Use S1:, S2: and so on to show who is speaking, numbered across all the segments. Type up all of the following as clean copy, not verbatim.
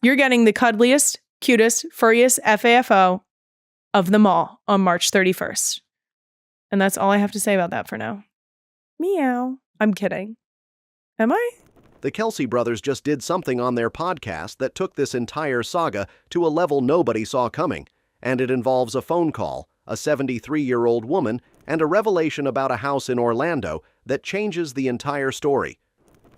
S1: You're getting the cuddliest, cutest, furriest FAFO of them all on March 31st. And that's all I have to say about that for now. Meow. I'm kidding. Am I?
S2: The Kelce brothers just did something on their podcast that took this entire saga to a level nobody saw coming, and it involves a phone call, a 73-year-old woman, and a revelation about a house in Orlando that changes the entire story.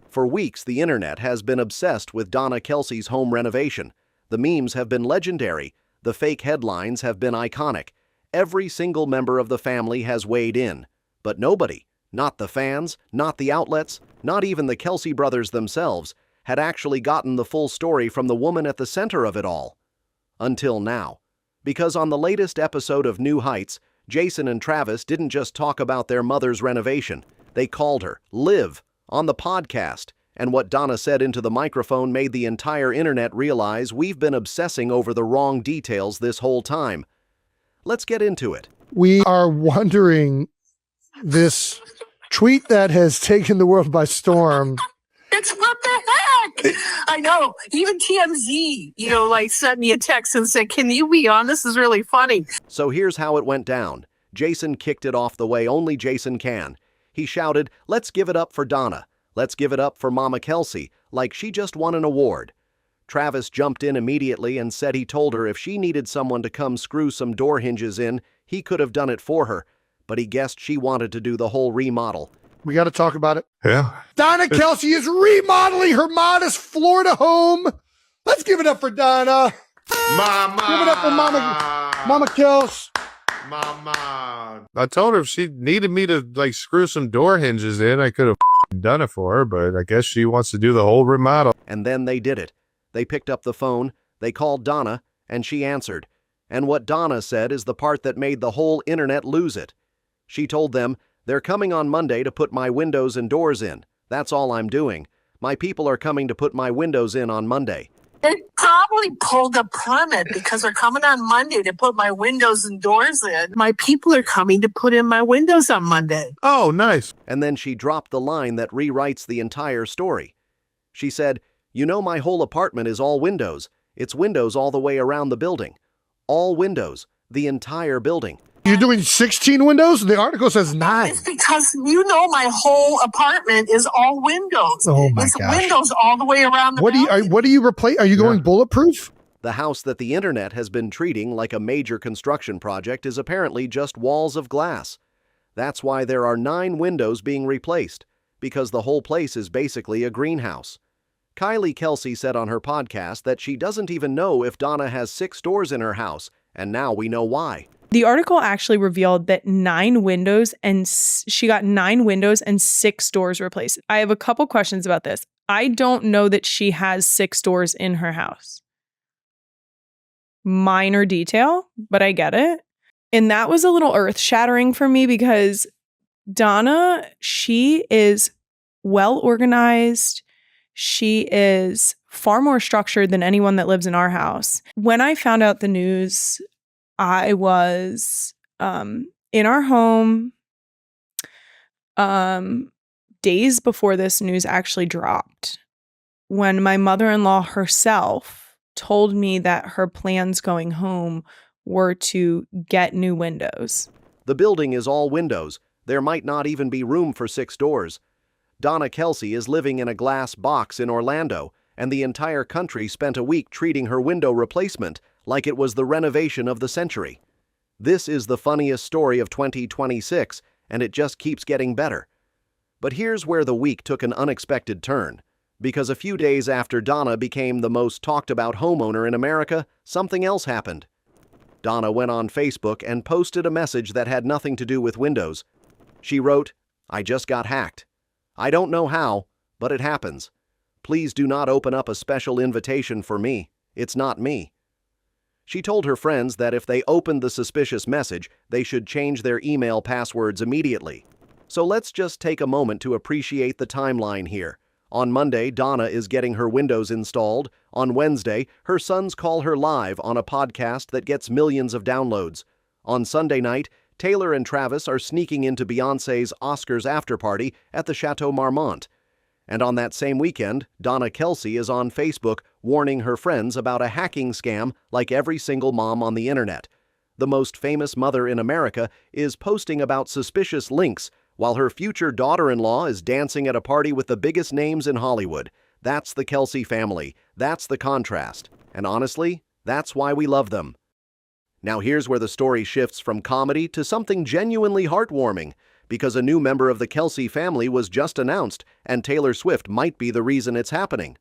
S2: For weeks, the internet has been obsessed with Donna Kelsey's home renovation. The memes have been legendary. The fake headlines have been iconic. Every single member of the family has weighed in. But nobody, not the fans, not the outlets, not even the Kelce brothers themselves, had actually gotten the full story from the woman at the center of it all. Until now. Because on the latest episode of New Heights, Jason and Travis didn't just talk about their mother's renovation. They called her Liv on the podcast, and what Donna said into the microphone made the entire internet realize we've been obsessing over the wrong details this whole time. Let's get into it.
S3: We are wondering, this tweet that has taken the world by storm.
S4: It's what the heck? I know. Even TMZ, sent me a text and said, "Can you be on? This is really funny."
S2: So here's how it went down. Jason kicked it off the way only Jason can. He shouted, "Let's give it up for Donna. Let's give it up for Mama Kelsey, like she just won an award." Travis jumped in immediately and said he told her if she needed someone to come screw some door hinges in, he could have done it for her, but he guessed she wanted to do the whole remodel.
S3: We got to talk about it.
S5: Yeah.
S3: Donna Kelce is remodeling her modest Florida home. Let's give it up for Donna.
S5: Mama.
S3: Give it up for Mama Kelsey.
S5: Mama. I told her if she needed me to screw some door hinges in, I could have done it for her, but I guess she wants to do the whole remodel.
S2: And then they did it. They picked up the phone, they called Donna, and she answered. And what Donna said is the part that made the whole internet lose it. She told them, "They're coming on Monday to put my windows and doors in. That's all I'm doing. My people are coming to put my windows in on Monday."
S4: They probably pulled a permit because they're coming on Monday to put my windows and doors in. My people are coming to put in my windows on Monday.
S5: Oh, nice.
S2: And then she dropped the line that rewrites the entire story. She said, my whole apartment is all windows. It's windows all the way around the building. All windows. The entire building."
S3: You're doing 16 windows? The article says 9.
S4: It's because my whole apartment is all windows.
S3: Oh my
S4: It's
S3: gosh.
S4: windows all the way around the building.
S3: What do you replace? Are you going bulletproof?
S2: The house that the internet has been treating like a major construction project is apparently just walls of glass. That's why there are 9 windows being replaced, because the whole place is basically a greenhouse. Kylie Kelce said on her podcast that she doesn't even know if Donna has 6 doors in her house, and now we know why.
S1: The article actually revealed that she got 9 windows and 6 doors replaced. I have a couple questions about this. I don't know that she has 6 doors in her house. Minor detail, but I get it. And that was a little earth-shattering for me because Donna, she is well organized. She is far more structured than anyone that lives in our house. When I found out the news, I was in our home days before this news actually dropped, when my mother-in-law herself told me that her plans going home were to get new windows.
S2: The building is all windows. There might not even be room for 6 doors. Donna Kelsey is living in a glass box in Orlando, and the entire country spent a week treating her window replacement like it was the renovation of the century. This is the funniest story of 2026, and it just keeps getting better. But here's where the week took an unexpected turn, because a few days after Donna became the most talked about homeowner in America, something else happened. Donna went on Facebook and posted a message that had nothing to do with windows. She wrote, "I just got hacked. I don't know how, but it happens. Please do not open up a special invitation for me. It's not me." She told her friends that if they opened the suspicious message, they should change their email passwords immediately. So let's just take a moment to appreciate the timeline here. On Monday, Donna is getting her windows installed. On Wednesday, her sons call her live on a podcast that gets millions of downloads. On Sunday night, Taylor and Travis are sneaking into Beyoncé's Oscars afterparty at the Chateau Marmont. And on that same weekend, Donna Kelsey is on Facebook warning her friends about a hacking scam like every single mom on the internet. The most famous mother in America is posting about suspicious links while her future daughter-in-law is dancing at a party with the biggest names in Hollywood. That's the Kelsey family. That's the contrast. And honestly, that's why we love them. Now here's where the story shifts from comedy to something genuinely heartwarming, because a new member of the Kelsey family was just announced, and Taylor Swift might be the reason it's happening.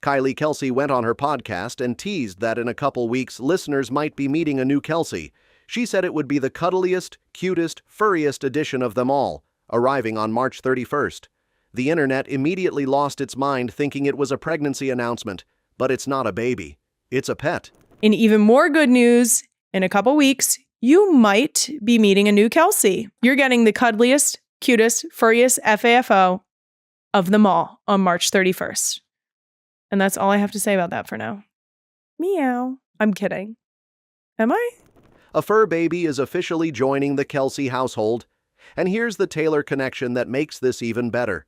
S2: Kylie Kelsey went on her podcast and teased that in a couple weeks listeners might be meeting a new Kelsey. She said it would be the cuddliest, cutest, furriest edition of them all, arriving on March 31st. The internet immediately lost its mind thinking it was a pregnancy announcement, but it's not a baby. It's a pet.
S1: In even more good news, in a couple weeks, you might be meeting a new Kelsey. You're getting the cuddliest, cutest, furriest FAFO of them all on March 31st. And that's all I have to say about that for now. Meow. I'm kidding. Am I?
S2: A fur baby is officially joining the Kelsey household. And here's the Taylor connection that makes this even better.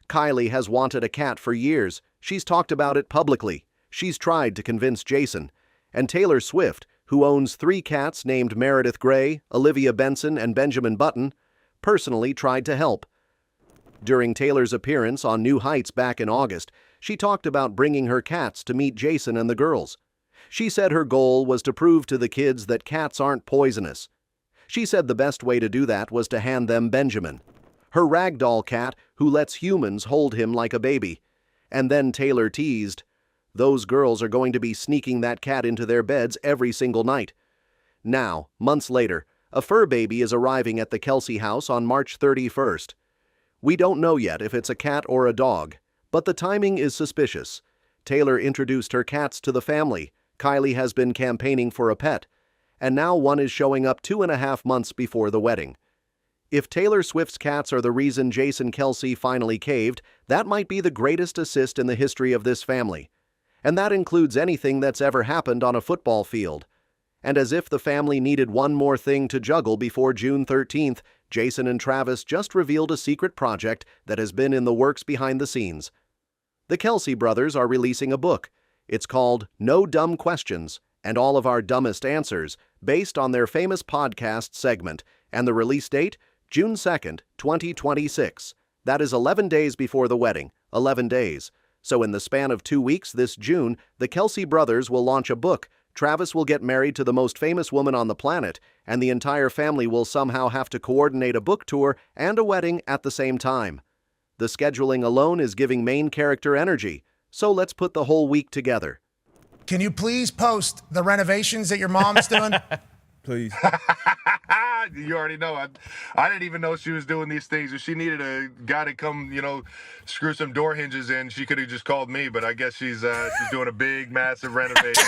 S2: Kylie has wanted a cat for years. She's talked about it publicly. She's tried to convince Jason. And Taylor Swift, who owns 3 cats named Meredith Grey, Olivia Benson, and Benjamin Button, personally tried to help. During Taylor's appearance on New Heights back in August, she talked about bringing her cats to meet Jason and the girls. She said her goal was to prove to the kids that cats aren't poisonous. She said the best way to do that was to hand them Benjamin, her ragdoll cat who lets humans hold him like a baby. And then Taylor teased, "Those girls are going to be sneaking that cat into their beds every single night." Now, months later, a fur baby is arriving at the Kelsey house on March 31st. We don't know yet if it's a cat or a dog, but the timing is suspicious. Taylor introduced her cats to the family. Kylie has been campaigning for a pet, and now one is showing up 2.5 months before the wedding. If Taylor Swift's cats are the reason Jason Kelsey finally caved, that might be the greatest assist in the history of this family. And that includes anything that's ever happened on a football field. And as if the family needed one more thing to juggle before June 13th, Jason and Travis just revealed a secret project that has been in the works behind the scenes. The Kelsey brothers are releasing a book. It's called No Dumb Questions and All of Our Dumbest Answers, based on their famous podcast segment, and the release date, June 2nd, 2026. That is 11 days before the wedding, 11 days. So in the span of 2 weeks this June, the Kelsey brothers will launch a book. Travis will get married to the most famous woman on the planet, and the entire family will somehow have to coordinate a book tour and a wedding at the same time. The scheduling alone is giving main character energy, so let's put the whole week together.
S6: Can you please post the renovations that your mom's doing?
S7: Please.
S5: You already know. I didn't even know she was doing these things. If she needed a guy to come, screw some door hinges in, she could have just called me. But I guess she's doing a big, massive renovation.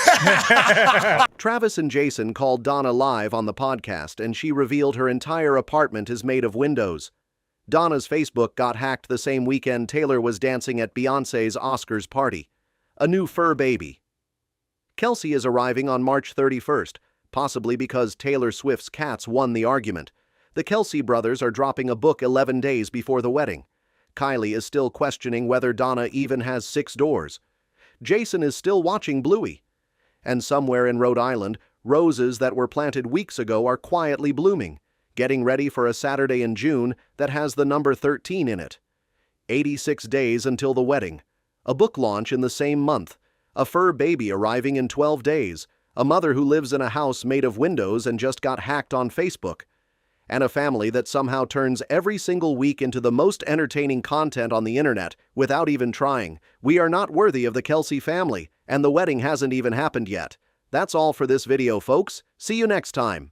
S2: Travis and Jason called Donna live on the podcast, and she revealed her entire apartment is made of windows. Donna's Facebook got hacked the same weekend Taylor was dancing at Beyoncé's Oscars party. A new fur baby. Kelsey is arriving on March 31st. Possibly because Taylor Swift's cats won the argument. The Kelsey brothers are dropping a book 11 days before the wedding. Kylie is still questioning whether Donna even has 6 doors. Jason is still watching Bluey. And somewhere in Rhode Island, roses that were planted weeks ago are quietly blooming, getting ready for a Saturday in June that has the number 13 in it. 86 days until the wedding. A book launch in the same month. A fur baby arriving in 12 days. A mother who lives in a house made of windows and just got hacked on Facebook. And a family that somehow turns every single week into the most entertaining content on the internet without even trying. We are not worthy of the Kelsey family, and the wedding hasn't even happened yet. That's all for this video, folks. See you next time.